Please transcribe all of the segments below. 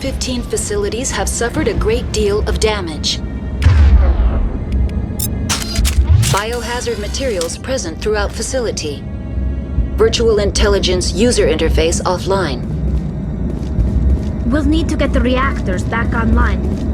115 facilities have suffered a great deal of damage. Biohazard materials present throughout facility. Virtual intelligence user interface offline. We'll need to get the reactors back online.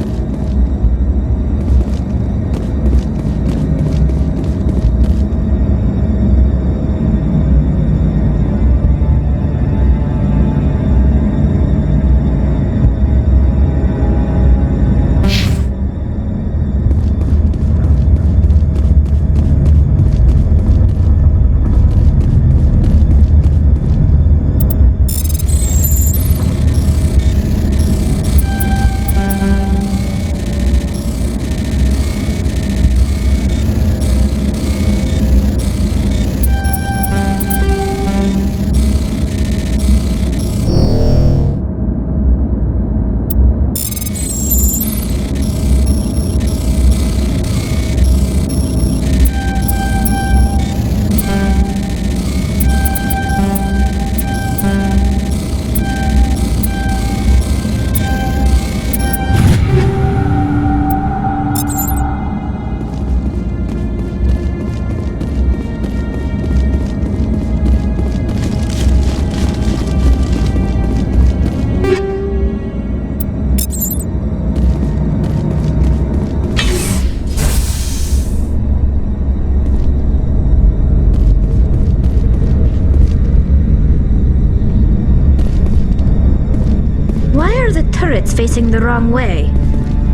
Turrets facing the wrong way.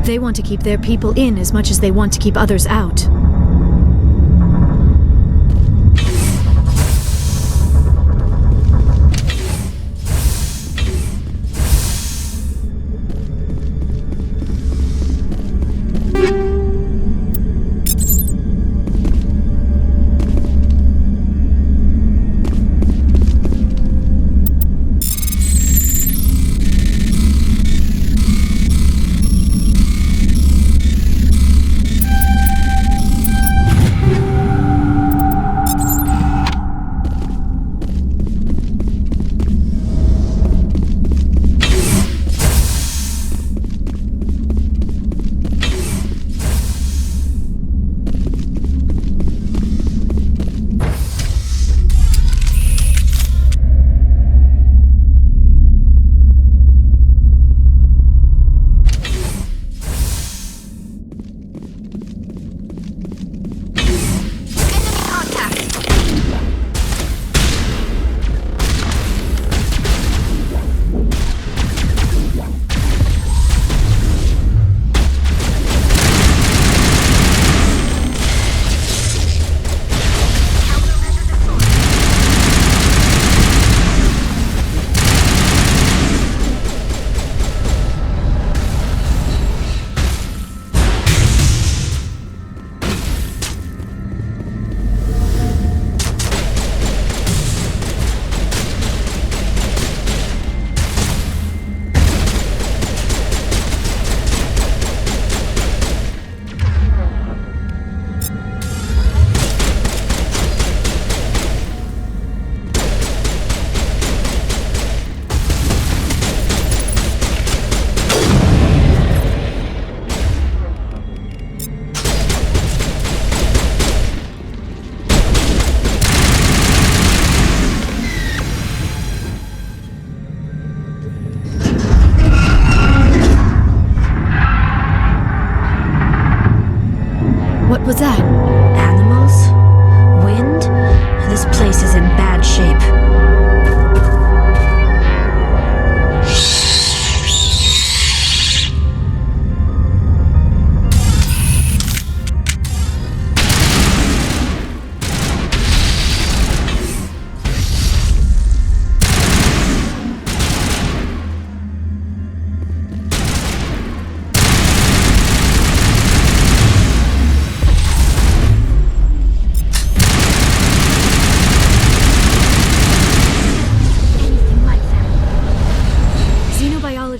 They want to keep their people in as much as they want to keep others out. What was that? Animals? Wind? This place is in bad shape.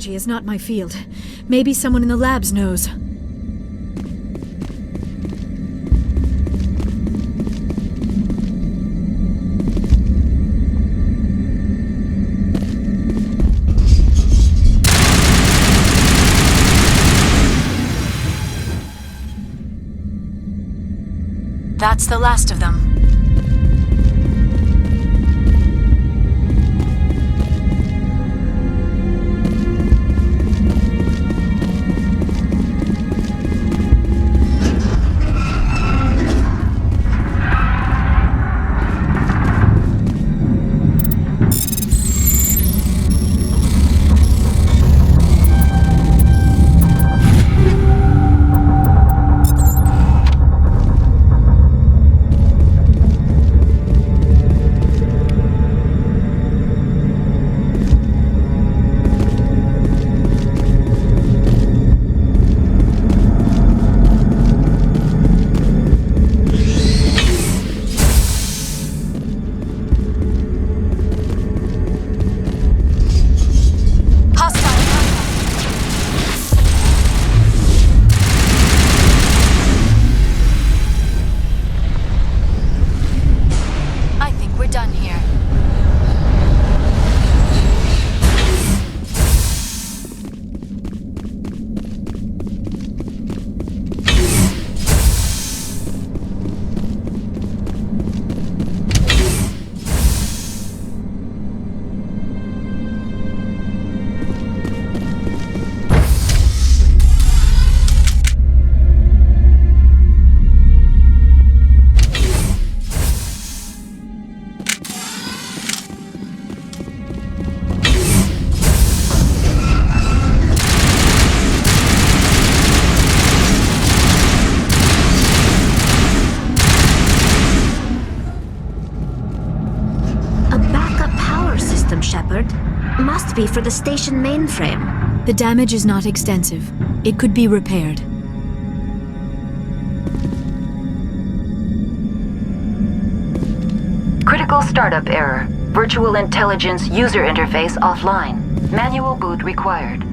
Is not my field. Maybe someone in the labs knows. That's the last of them. Must be for the station mainframe. The damage is not extensive. It could be repaired. Critical startup error. Virtual intelligence user interface offline. Manual boot required.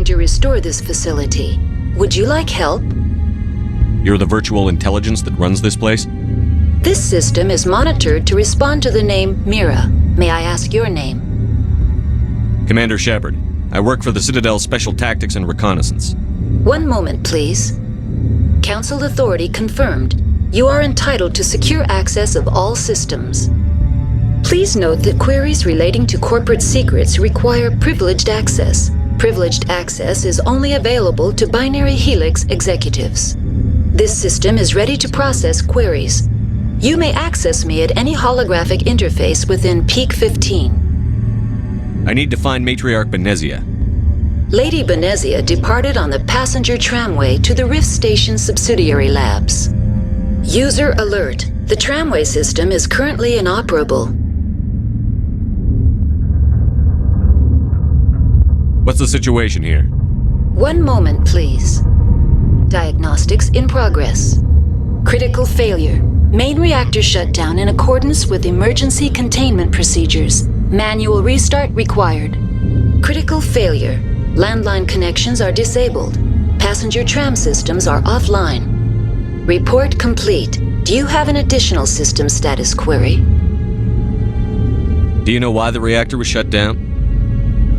trying to restore this facility. Would you like help? You're the virtual intelligence that runs this place? This system is monitored to respond to the name Mira. May I ask your name? Commander Shepard. I work for the Citadel's Special Tactics and Reconnaissance. One moment, please. Council authority confirmed. You are entitled to secure access of all systems. Please note that queries relating to corporate secrets require privileged access. Privileged access is only available to binary helix executives. This system is ready to process queries. You may access me at any holographic interface within Peak 15. I need to find Matriarch Benezia. Lady Benezia departed on the passenger tramway to the Rift Station subsidiary labs. User alert. The tramway system is currently inoperable. What's the situation here? One moment, please. Diagnostics in progress. Critical failure. Main reactor shut down in accordance with emergency containment procedures. Manual restart required. Critical failure. Landline connections are disabled. Passenger tram systems are offline. Report complete. Do you have an additional system status query? Do you know why the reactor was shut down?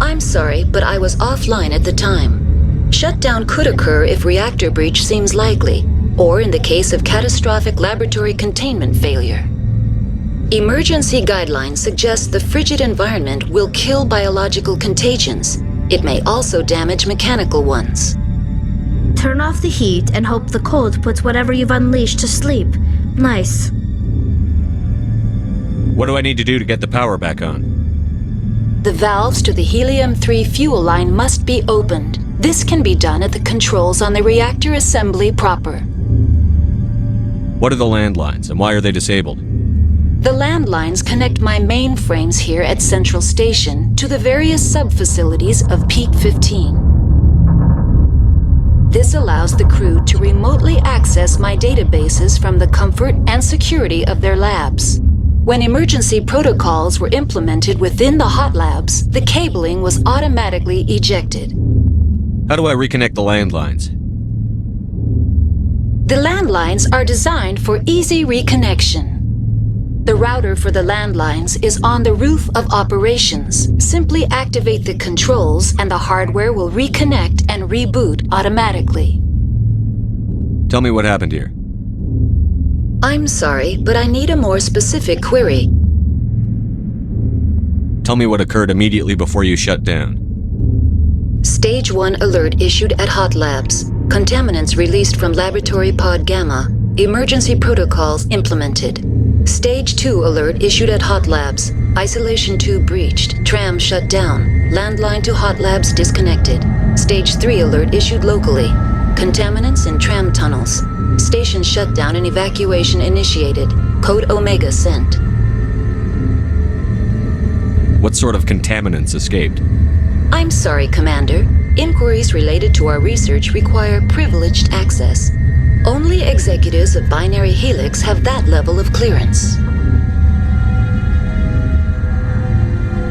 I'm sorry, but I was offline at the time. Shutdown could occur if reactor breach seems likely, or in the case of catastrophic laboratory containment failure. Emergency guidelines suggest the frigid environment will kill biological contagions. It may also damage mechanical ones. Turn off the heat and hope the cold puts whatever you've unleashed to sleep. Nice. What do I need to do to get the power back on? The valves to the helium-3 fuel line must be opened. This can be done at the controls on the reactor assembly proper. What are the landlines and why are they disabled? The landlines connect my mainframes here at Central Station to the various sub-facilities of Peak 15. This allows the crew to remotely access my databases from the comfort and security of their labs. When emergency protocols were implemented within the hot labs, the cabling was automatically ejected. How do I reconnect the landlines? The landlines are designed for easy reconnection. The router for the landlines is on the roof of operations. Simply activate the controls and the hardware will reconnect and reboot automatically. Tell me what happened here. I'm sorry, but I need a more specific query. Tell me what occurred immediately before you shut down. Stage 1 alert issued at Hot Labs. Contaminants released from Laboratory Pod Gamma. Emergency protocols implemented. Stage 2 alert issued at Hot Labs. Isolation tube breached. Tram shut down. Landline to Hot Labs disconnected. Stage 3 alert issued locally. Contaminants in tram tunnels. Station shutdown and evacuation initiated. Code Omega sent. What sort of contaminants escaped? I'm sorry, Commander. Inquiries related to our research require privileged access. Only executives of Binary Helix have that level of clearance.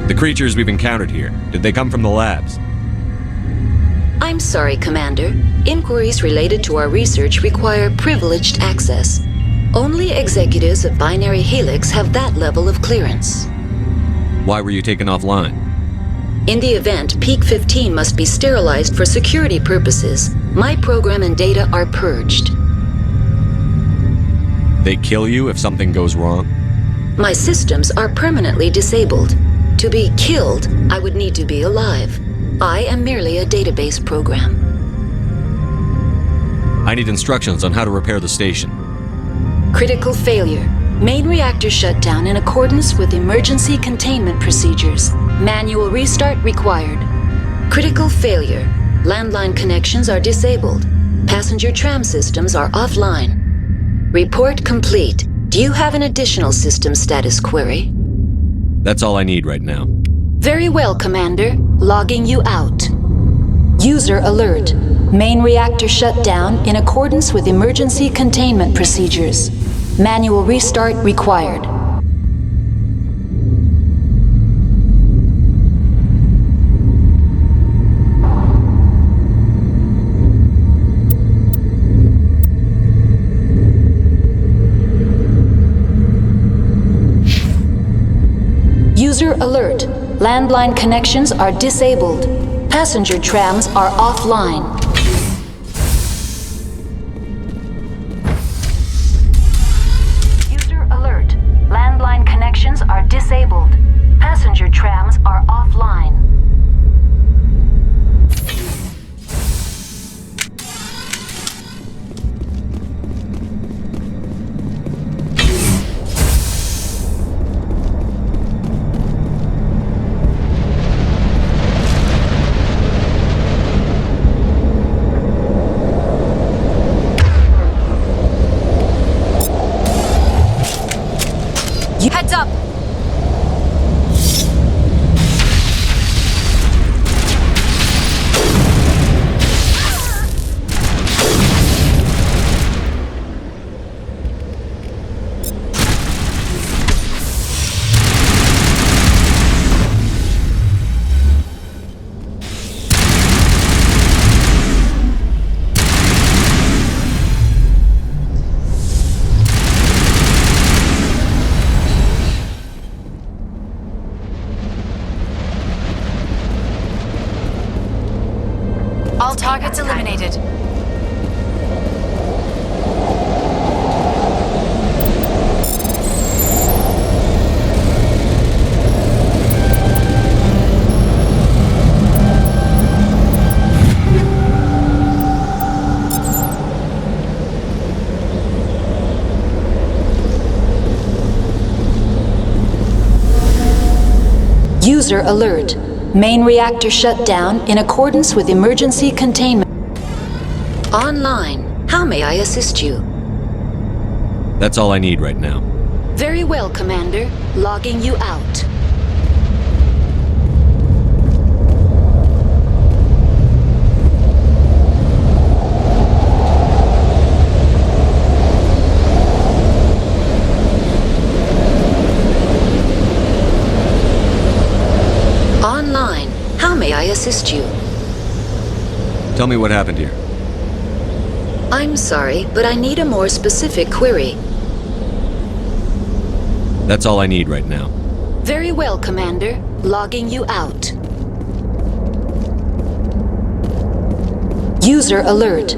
The creatures we've encountered here, did they come from the labs? I'm sorry, Commander. Inquiries related to our research require privileged access. Only executives of Binary Helix have that level of clearance. Why were you taken offline? In the event, Peak 15 must be sterilized for security purposes. My program and data are purged. They kill you if something goes wrong? My systems are permanently disabled. To be killed, I would need to be alive. I am merely a database program. I need instructions on how to repair the station. Critical failure. Main reactor shut down in accordance with emergency containment procedures. Manual restart required. Critical failure. Landline connections are disabled. Passenger tram systems are offline. Report complete. Do you have an additional system status query? That's all I need right now. Very well, Commander. Logging you out. User alert. Main reactor shut down in accordance with emergency containment procedures. Manual restart required. alert. Landline connections are disabled. Passenger trams are offline. User alert. Landline connections are disabled. Passenger trams are offline. Heads up! All targets eliminated. User alert. Main reactor shut down in accordance with emergency containment. Online. How may I assist you? That's all I need right now. Very well, Commander. Logging you out. Online. How may I assist you? Tell me what happened here. I'm sorry, but I need a more specific query. That's all I need right now. Very well, Commander. Logging you out. User alert.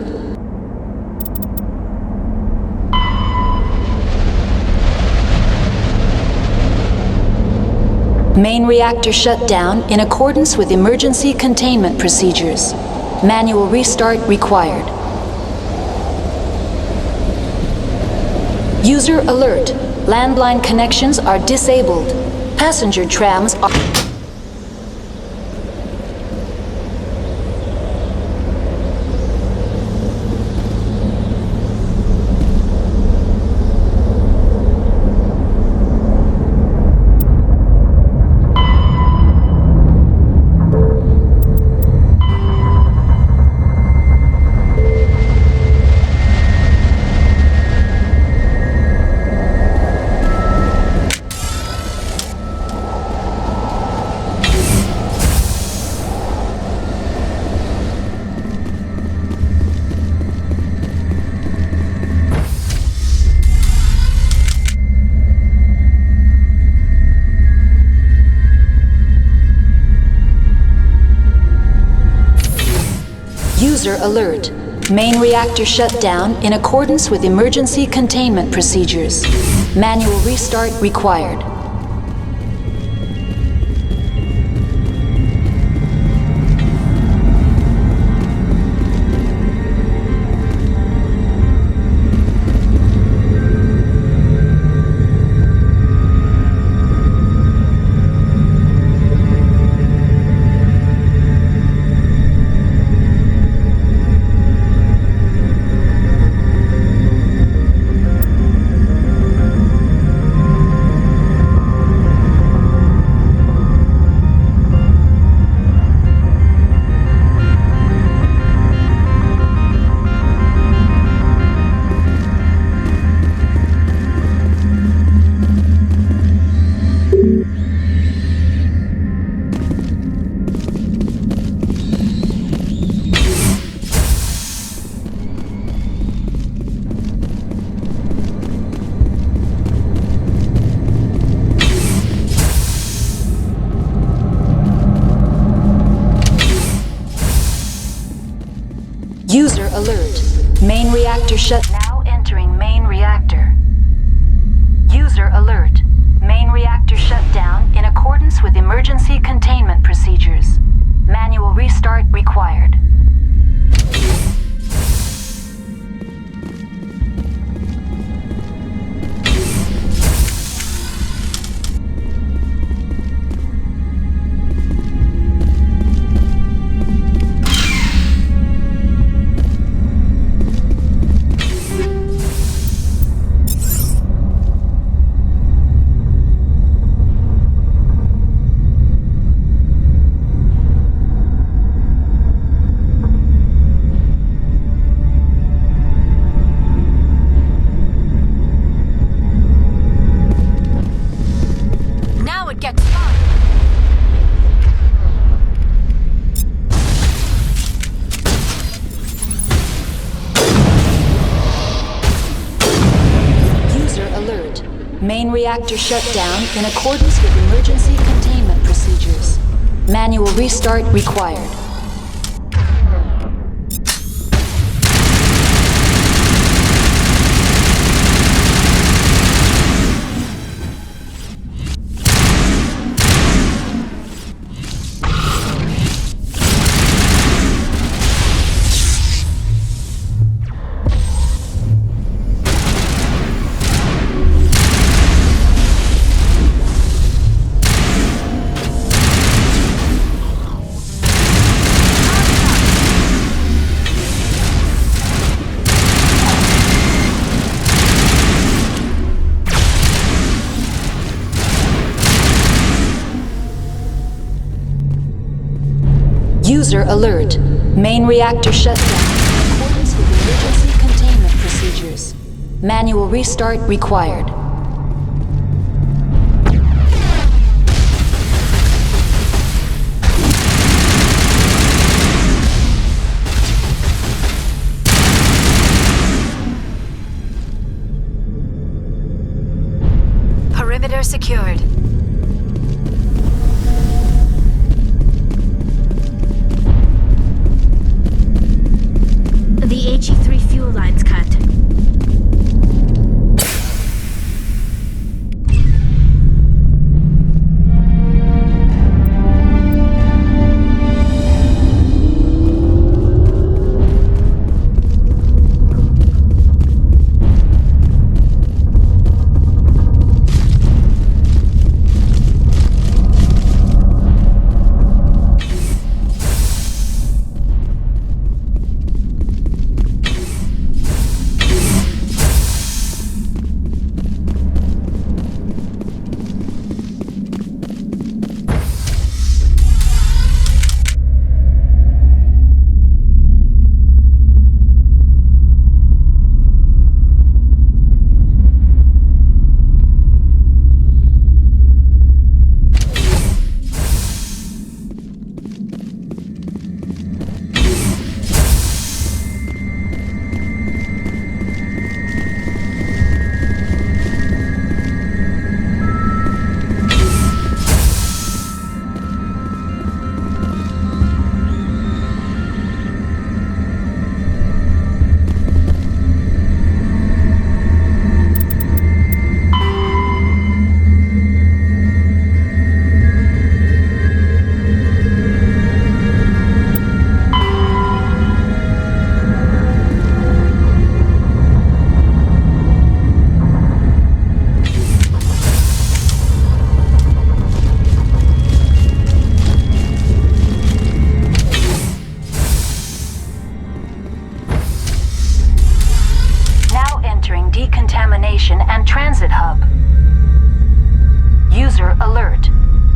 Main reactor shut down in accordance with emergency containment procedures. Manual restart required. User alert. Landline connections are disabled. Passenger trams are... User alert. Main reactor shut down in accordance with emergency containment procedures. Manual restart required. User alert. Main reactor shut. Now entering main reactor. User alert. Main reactor shut down in accordance with emergency containment procedures. Manual restart required. Main reactor shut down in accordance with emergency containment procedures. Manual restart required. User alert. Main reactor shut down in accordance with emergency containment procedures. Manual restart required. Perimeter secured. The HE3 fuel line's cut. Decontamination and Transit Hub. User alert.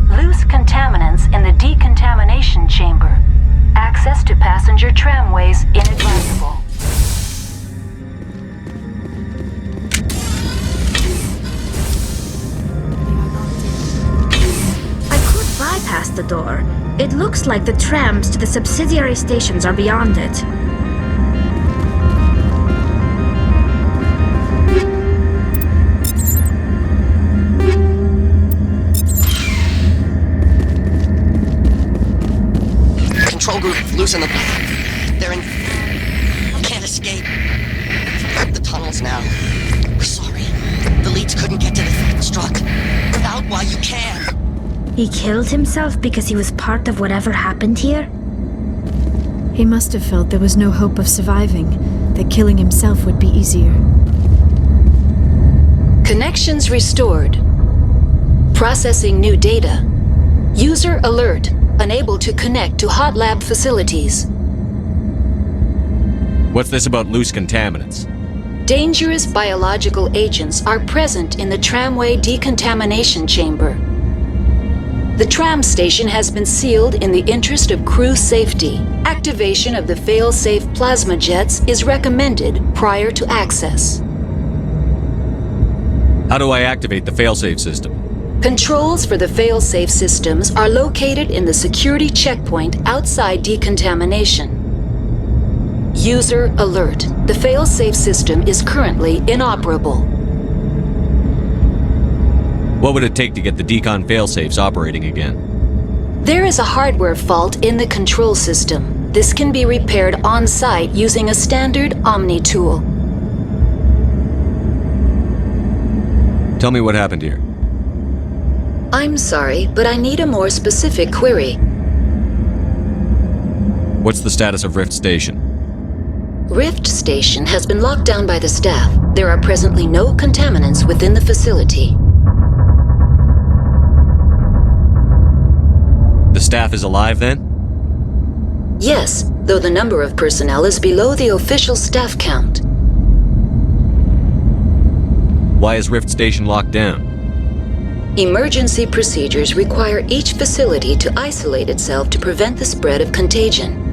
Loose contaminants in the decontamination chamber. Access to passenger tramways inadvisable. I could bypass the door. It looks like the trams to the subsidiary stations are beyond it. Control group, loosen the... They're in... escape. We've got the tunnels now. We're sorry. The leads couldn't get to the threat struck. Get out while you can. He killed himself because he was part of whatever happened here? He must have felt there was no hope of surviving, that killing himself would be easier. Connections restored. Processing new data. User alert. Unable to connect to hot lab facilities. What's this about loose contaminants? Dangerous biological agents are present in the tramway decontamination chamber. The tram station has been sealed in the interest of crew safety. Activation of the fail-safe plasma jets is recommended prior to access. How do I activate the failsafe system? Controls for the fail-safe systems are located in the security checkpoint outside decontamination. User alert. The fail-safe system is currently inoperable. What would it take to get the decon failsafes operating again? There is a hardware fault in the control system. This can be repaired on-site using a standard Omni tool. Tell me what happened here. I'm sorry, but I need a more specific query. What's the status of Rift Station? Rift Station has been locked down by the staff. There are presently no contaminants within the facility. The staff is alive then? Yes, though the number of personnel is below the official staff count. Why is Rift Station locked down? Emergency procedures require each facility to isolate itself to prevent the spread of contagion.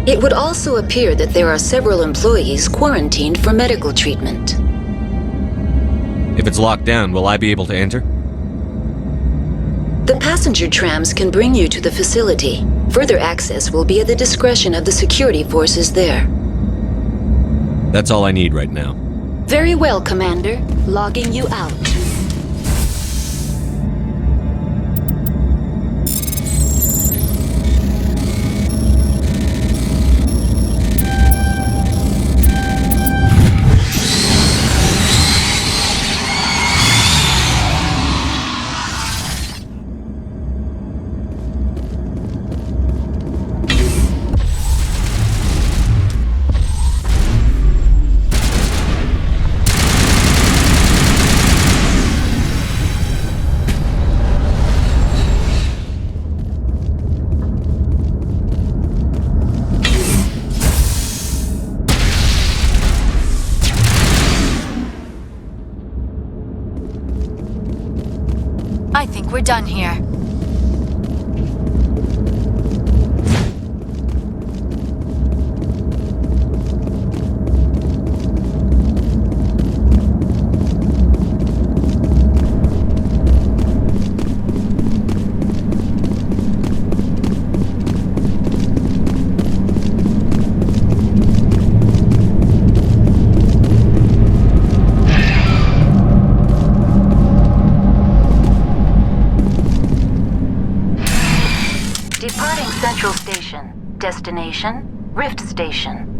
It would also appear that there are several employees quarantined for medical treatment. If it's locked down, will I be able to enter? The passenger trams can bring you to the facility. Further access will be at the discretion of the security forces there. That's all I need right now. Very well, Commander. Logging you out. I think we're done here. Departing Central Station. Destination, Rift Station.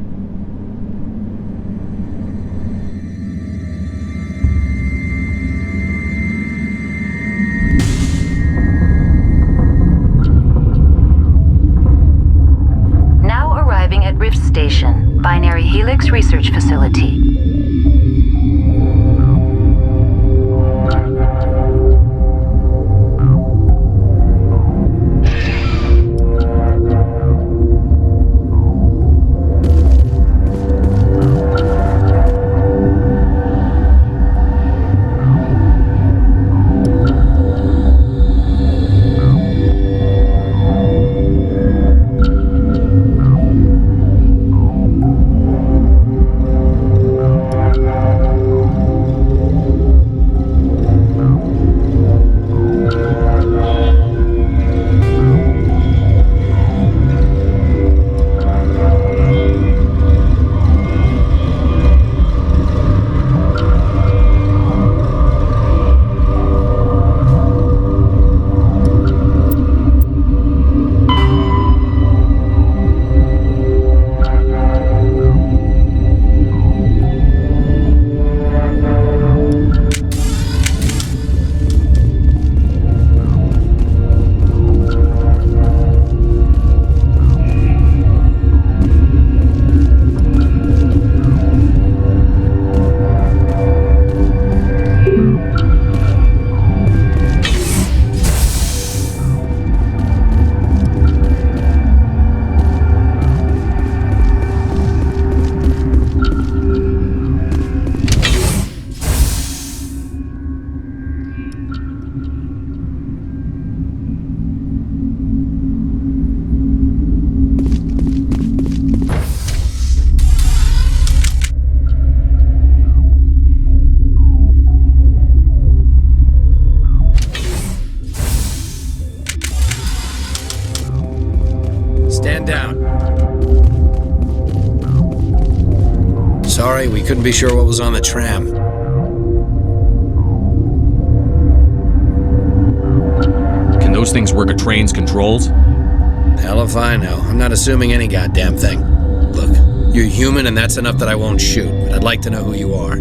Now arriving at Rift Station, Binary Helix Research Facility. Stand down. Sorry, we couldn't be sure what was on the tram. Can those things work a train's controls? Hell if I know. I'm not assuming any goddamn thing. Look, you're human and that's enough that I won't shoot, but I'd like to know who you are.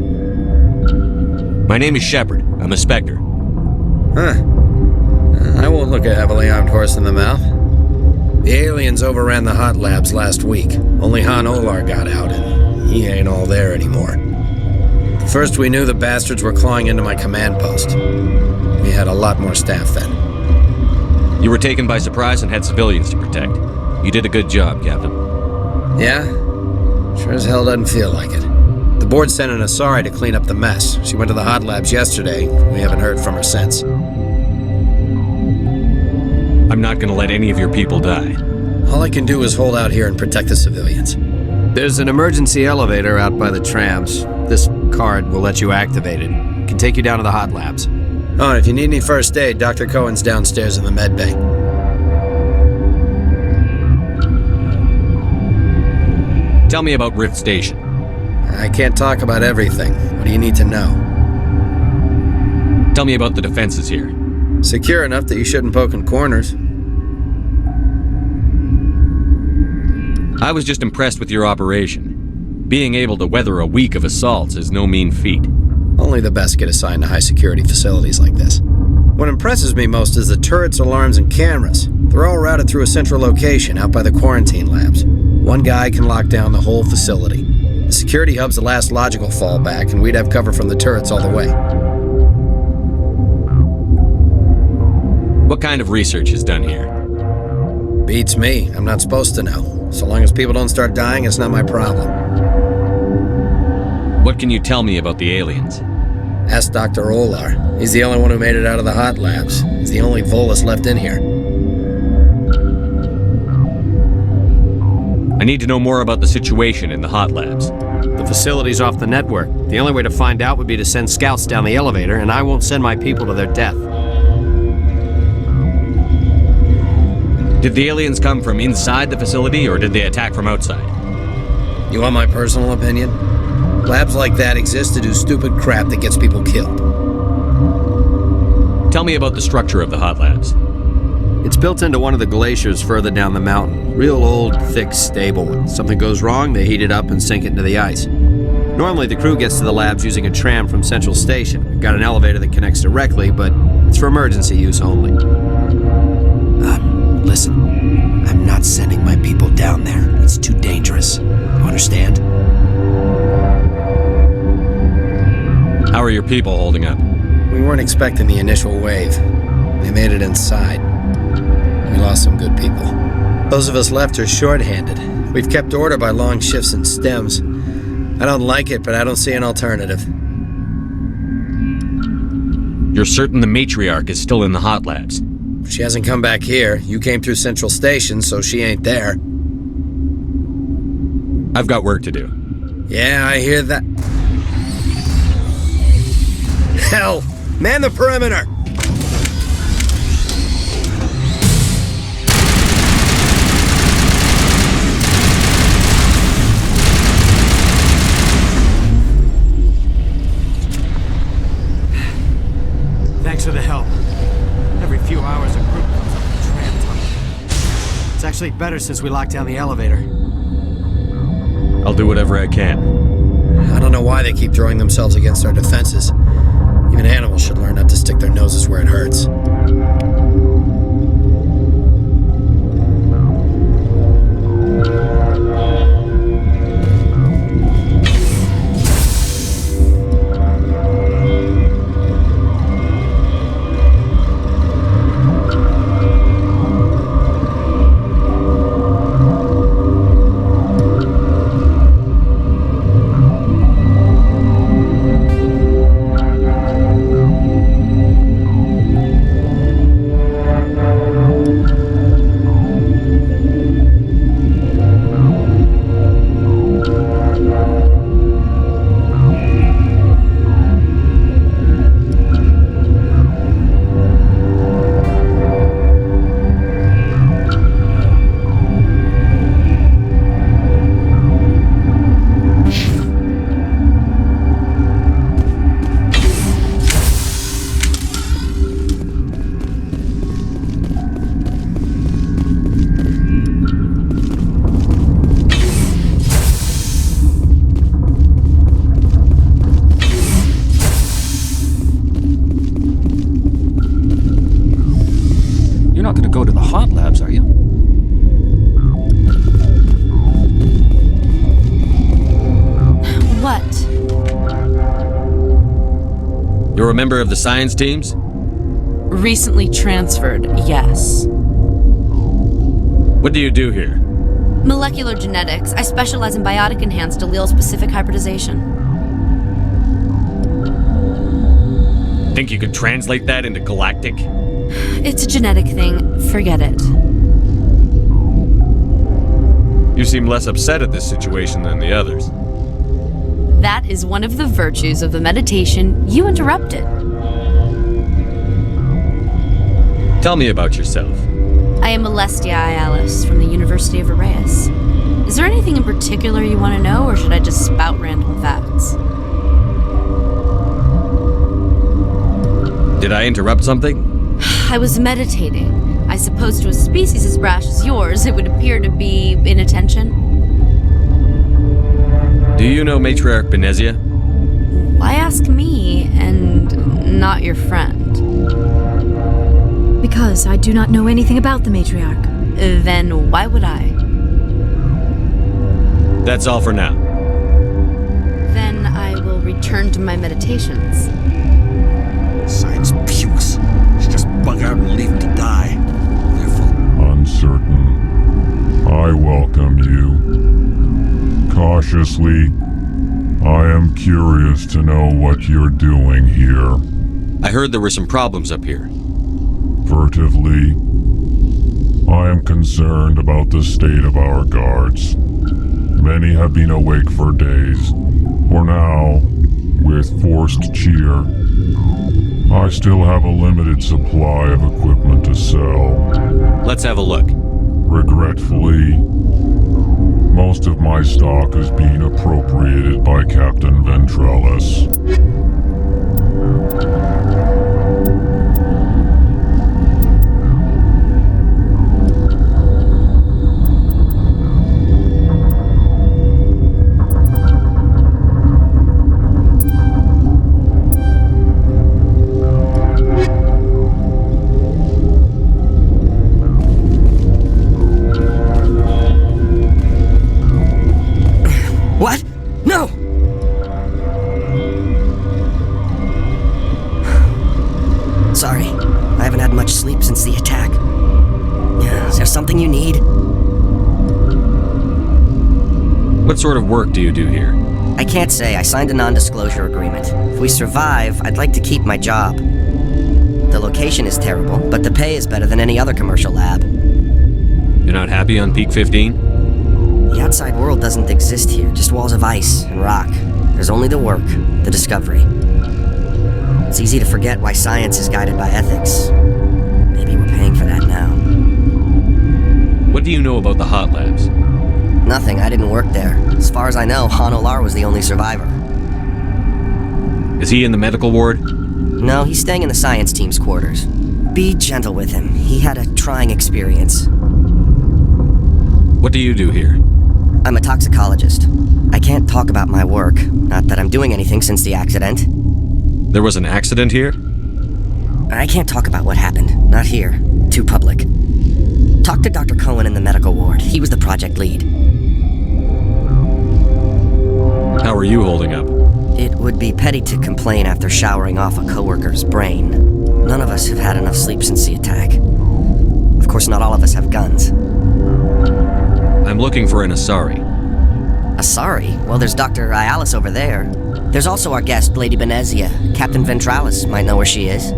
My name is Shepard. I'm a Spectre. Huh. I won't look a heavily armed horse in the mouth. The aliens overran the hot labs last week. Only Han Olar got out, and he ain't all there anymore. First we knew the bastards were clawing into my command post. We had a lot more staff then. You were taken by surprise and had civilians to protect. You did a good job, Captain. Yeah? Sure as hell doesn't feel like it. The board sent an Asari to clean up the mess. She went to the hot labs yesterday. We haven't heard from her since. I'm not gonna let any of your people die. All I can do is hold out here and protect the civilians. There's an emergency elevator out by the trams. This card will let you activate it. Can take you down to the hot labs. Oh, and if you need any first aid, Dr. Cohen's downstairs in the med bay. Tell me about Rift Station. I can't talk about everything. What do you need to know? Tell me about the defenses here. Secure enough that you shouldn't poke in corners. I was just impressed with your operation. Being able to weather a week of assaults is no mean feat. Only the best get assigned to high-security facilities like this. What impresses me most is the turrets, alarms, and cameras. They're all routed through a central location out by the quarantine labs. One guy can lock down the whole facility. The security hub's the last logical fallback, and we'd have cover from the turrets all the way. What kind of research is done here? Beats me. I'm not supposed to know. So long as people don't start dying, it's not my problem. What can you tell me about the aliens? Ask Dr. Olar. He's the only one who made it out of the hot labs. He's the only Volus left in here. I need to know more about the situation in the hot labs. The facility's off the network. The only way to find out would be to send scouts down the elevator, and I won't send my people to their death. Did the aliens come from inside the facility, or did they attack from outside? You want my personal opinion? Labs like that exist to do stupid crap that gets people killed. Tell me about the structure of the hot labs. It's built into one of the glaciers further down the mountain. Real old, thick, stable. When something goes wrong, they heat it up and sink it into the ice. Normally, the crew gets to the labs using a tram from Central Station. We've got an elevator that connects directly, but it's for emergency use only. Listen, I'm not sending my people down there. It's too dangerous. You understand? How are your people holding up? We weren't expecting the initial wave. They made it inside. We lost some good people. Those of us left are short-handed. We've kept order by long shifts and stems. I don't like it, but I don't see an alternative. You're certain the matriarch is still in the hot labs? She hasn't come back here. You came through Central Station, so she ain't there. I've got work to do. Yeah, I hear that. Hell! Man the perimeter! Thanks for the help. Every few hours a group comes up the tram tunnel. It's actually better since we locked down the elevator. I'll do whatever I can. I don't know why they keep throwing themselves against our defenses. Even animals should learn not to stick their noses where it hurts. a member of the science teams? Recently transferred, yes. What do you do here? Molecular genetics. I specialize in biotic-enhanced allele-specific hybridization. Think you could translate that into galactic? It's a genetic thing. Forget it. You seem less upset at this situation than the others. That is one of the virtues of the meditation you interrupted. Tell me about yourself. I am Alestia Ayalis from the University of Arrayas. Is there anything in particular you want to know, or should I just spout random facts? Did I interrupt something? I was meditating. I suppose to a species as brash as yours, it would appear to be inattention. Do you know Matriarch Benezia? Why ask me, and not your friend? Because I do not know anything about the matriarch. Then why would I? That's all for now. Then I will return to my meditations. Science pukes. Should just bug out and leave him to die. Uncertain. I welcome you. Cautiously, I am curious to know what you're doing here. I heard there were some problems up here. Furtively, I am concerned about the state of our guards. Many have been awake for days. For now, with forced cheer, I still have a limited supply of equipment to sell. Let's have a look. Regretfully, most of my stock is being appropriated by Captain Ventrellus. What? No! Sorry, I haven't had much sleep since the attack. Is there something you need? What sort of work do you do here? I can't say. I signed a non-disclosure agreement. If we survive, I'd like to keep my job. The location is terrible, but the pay is better than any other commercial lab. You're not happy on Peak 15? The outside world doesn't exist here, just walls of ice and rock. There's only the work, the discovery. It's easy to forget why science is guided by ethics. Maybe we're paying for that now. What do you know about the hot labs? Nothing, I didn't work there. As far as I know, Han Olar was the only survivor. Is he in the medical ward? No, he's staying in the science team's quarters. Be gentle with him. He had a trying experience. What do you do here? I'm a toxicologist. I can't talk about my work. Not that I'm doing anything since the accident. There was an accident here? I can't talk about what happened. Not here. Too public. Talk to Dr. Cohen in the medical ward. He was the project lead. How are you holding up? It would be petty to complain after showering off a coworker's brain. None of us have had enough sleep since the attack. Of course, not all of us have guns. I'm looking for an Asari. Asari? Well, there's Dr. Ayalis over there. There's also our guest, Lady Benezia. Captain Ventrellus might know where she is.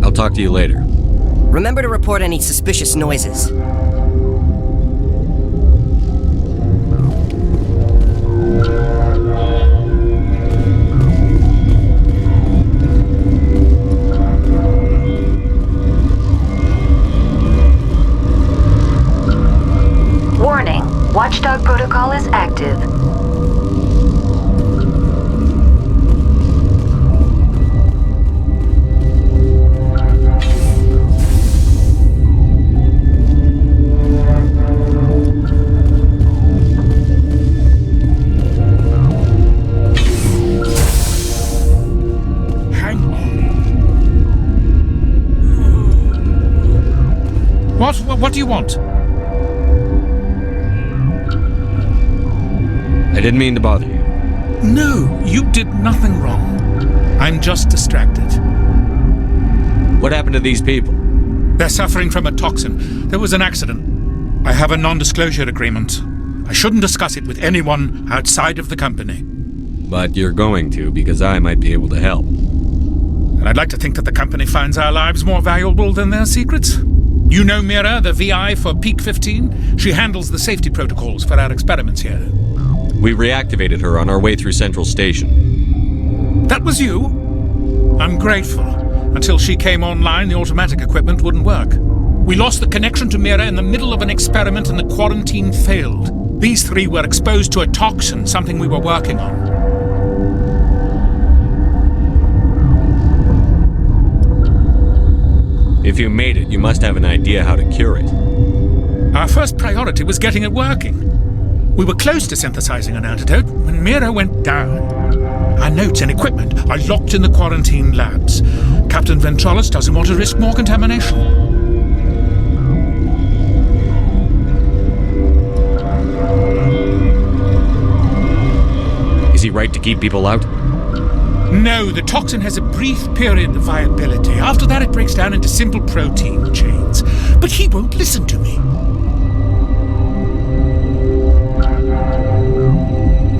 I'll talk to you later. Remember to report any suspicious noises. Warning, Watchdog protocol is active. What do you want? I didn't mean to bother you. No, you did nothing wrong. I'm just distracted. What happened to these people? They're suffering from a toxin. There was an accident. I have a non-disclosure agreement. I shouldn't discuss it with anyone outside of the company. But you're going to, because I might be able to help. And I'd like to think that the company finds our lives more valuable than their secrets. You know Mira, the VI for Peak 15? She handles the safety protocols for our experiments here. We reactivated her on our way through Central Station. That was you? I'm grateful. Until she came online, the automatic equipment wouldn't work. We lost the connection to Mira in the middle of an experiment and the quarantine failed. These three were exposed to a toxin, something we were working on. If you made it, you must have an idea how to cure it. Our first priority was getting it working. We were close to synthesizing an antidote when Mira went down. Our notes and equipment are locked in the quarantine labs. Captain Ventralis doesn't want to risk more contamination. Is he right to keep people out? No, the toxin has a brief period of viability. After that, it breaks down into simple protein chains. But he won't listen to me.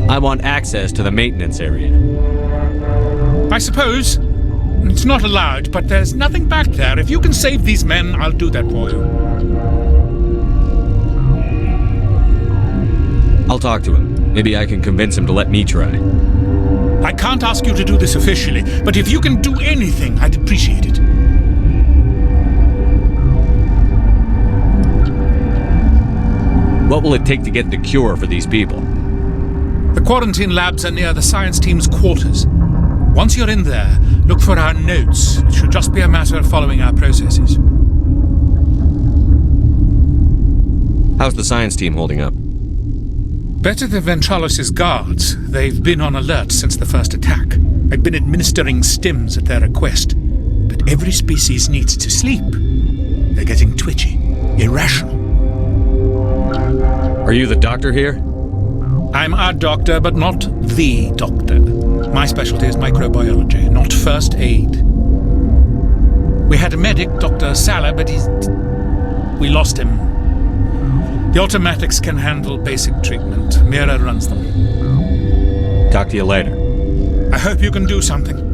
I want access to the maintenance area. I suppose. It's not allowed, but there's nothing back there. If you can save these men, I'll do that for you. I'll talk to him. Maybe I can convince him to let me try. I can't ask you to do this officially, but if you can do anything, I'd appreciate it. What will it take to get the cure for these people? The quarantine labs are near the science team's quarters. Once you're in there, look for our notes. It should just be a matter of following our processes. How's the science team holding up? Better than Ventralis' guards. They've been on alert since the first attack. I've been administering stims at their request. But every species needs to sleep. They're getting twitchy, irrational. Are you the doctor here? I'm our doctor, but not the doctor. My specialty is microbiology, not first aid. We had a medic, Dr. Sala, but we lost him. The automatics can handle basic treatment. Mira runs them. Talk to you later. I hope you can do something.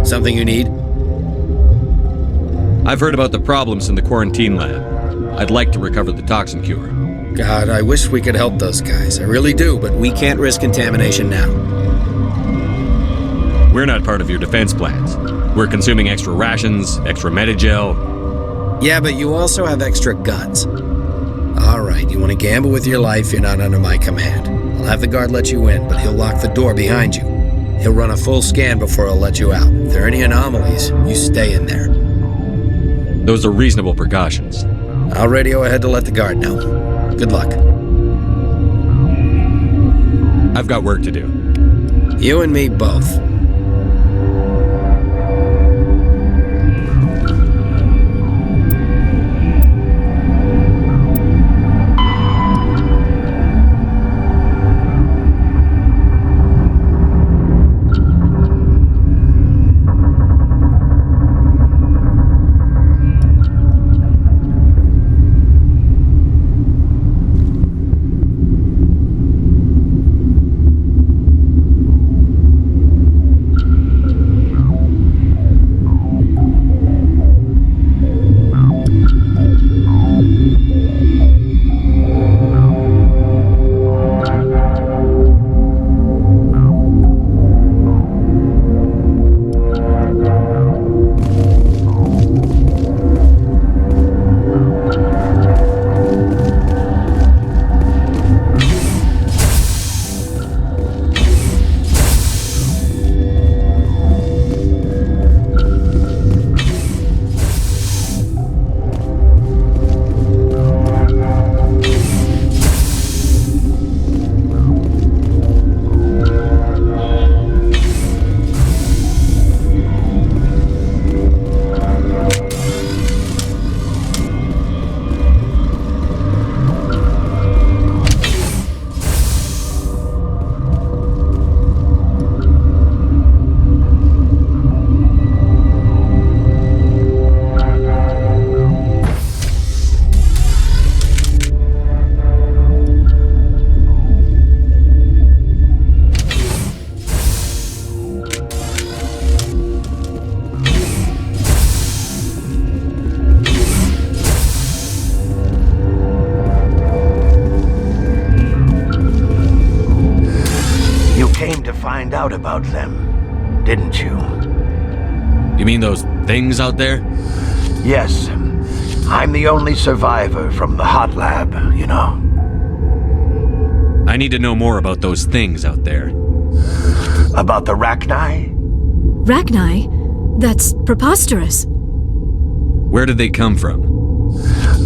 Something you need? I've heard about the problems in the quarantine lab. I'd like to recover the toxin cure. God, I wish we could help those guys. I really do, but we can't risk contamination now. We're not part of your defense plans. We're consuming extra rations, extra Medigel. Yeah, but you also have extra guns. Alright, you want to gamble with your life, you're not under my command. I'll have the guard let you in, but he'll lock the door behind you. He'll run a full scan before he'll let you out. If there are any anomalies, you stay in there. Those are reasonable precautions. I'll radio ahead to let the guard know. Good luck. I've got work to do. You and me both. Find out about them, didn't you? You mean those things out there? Yes. I'm the only survivor from the hot lab, you know. I need to know more about those things out there. About the Rachni? Rachni? That's preposterous. Where did they come from?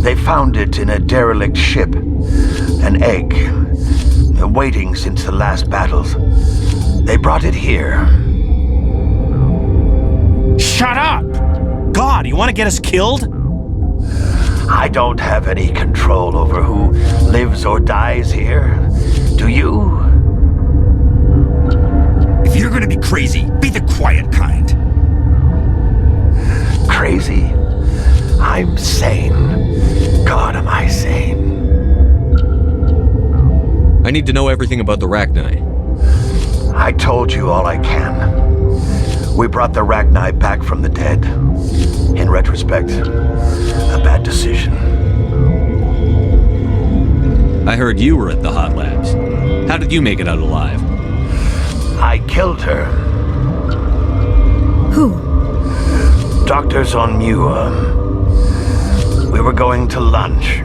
They found it in a derelict ship. An egg. Waiting since the last battles. They brought it here. Shut up! God, you want to get us killed? I don't have any control over who lives or dies here. Do you? If you're gonna be crazy, be the quiet kind. Crazy? I'm sane. God, am I sane. I need to know everything about the Rachni. I told you all I can. We brought the Rachni back from the dead. In retrospect, a bad decision. I heard you were at the hot labs. How did you make it out alive? I killed her. Who? Doctors on Muir. We were going to lunch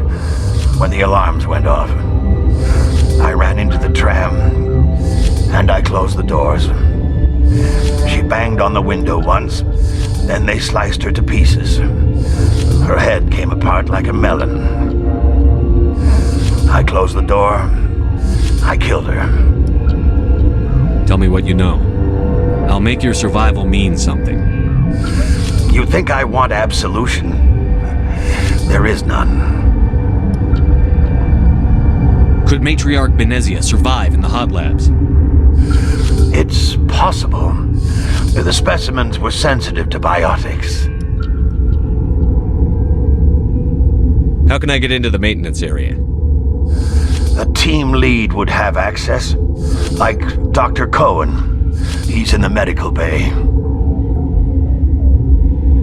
when the alarms went off. I ran into the tram, and I closed the doors. She banged on the window once, then they sliced her to pieces. Her head came apart like a melon. I closed the door. I killed her. Tell me what you know. I'll make your survival mean something. You think I want absolution? There is none. Could Matriarch Benezia survive in the hot labs? It's possible. The specimens were sensitive to biotics. How can I get into the maintenance area? A team lead would have access. Like Dr. Cohen. He's in the medical bay.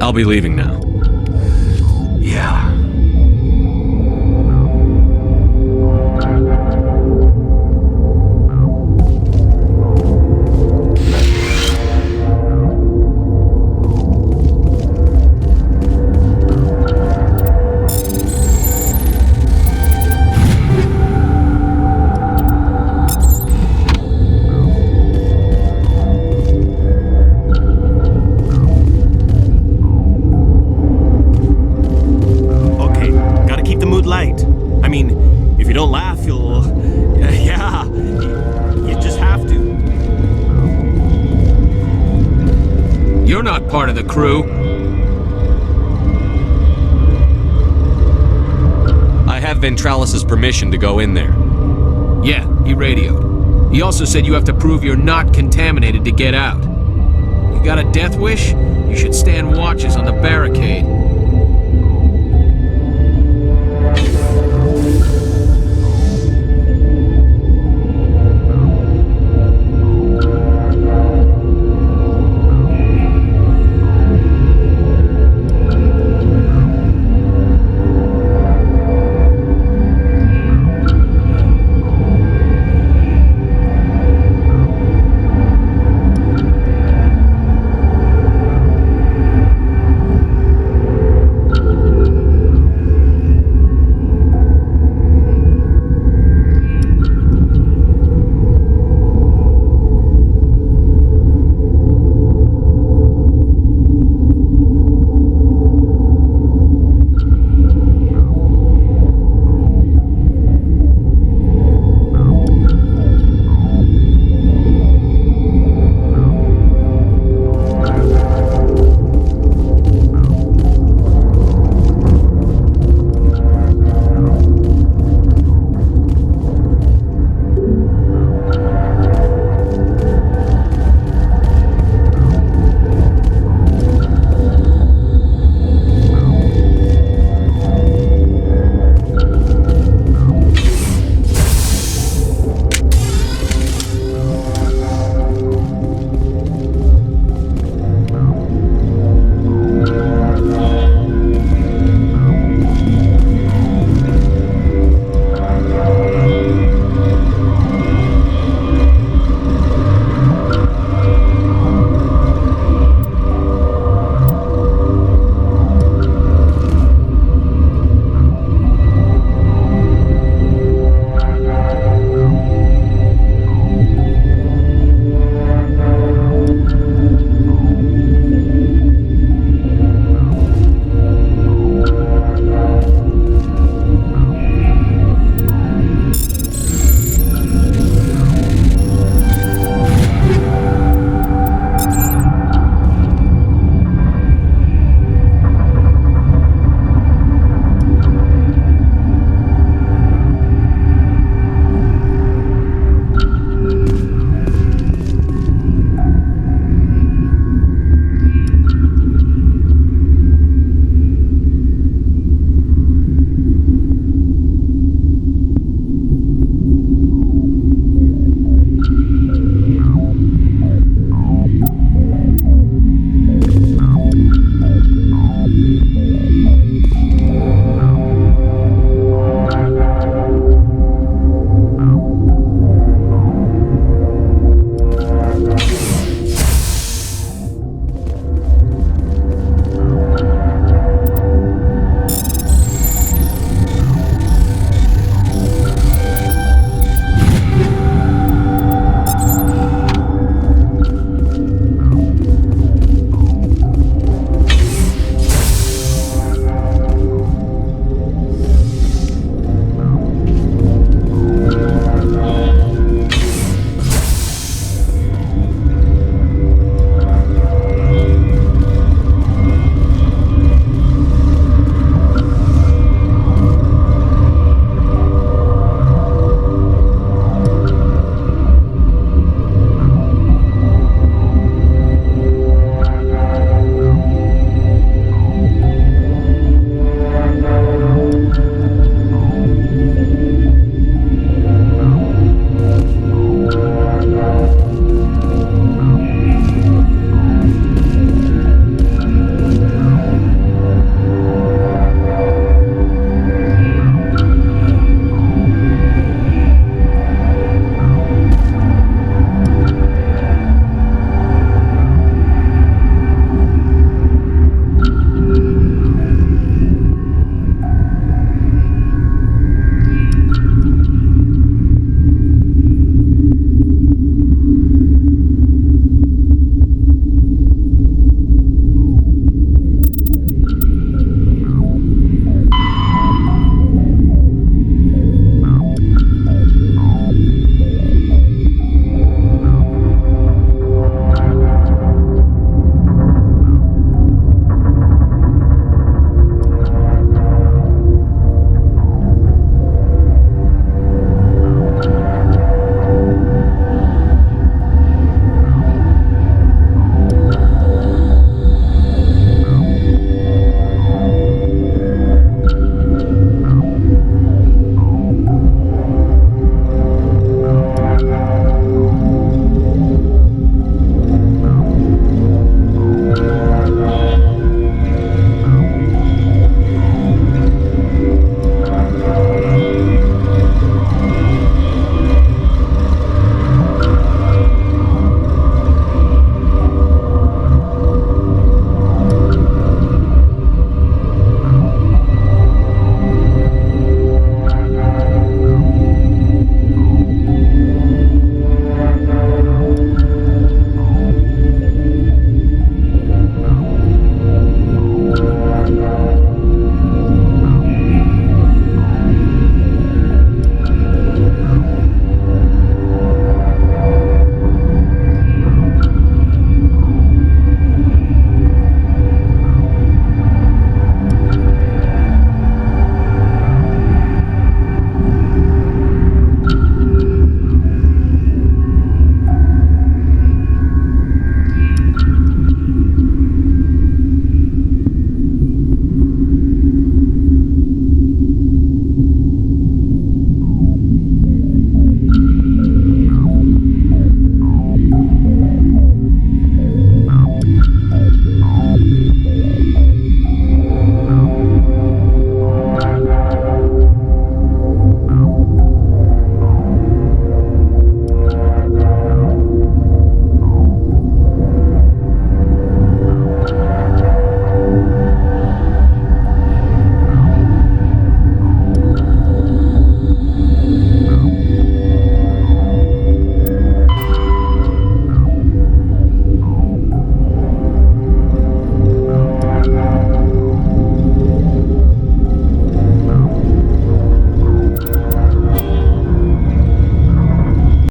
I'll be leaving now. Yeah. part of the crew. I have Ventralis's permission to go in there. Yeah, he radioed. He also said you have to prove you're not contaminated to get out. You got a death wish? You should stand watches on the barricade.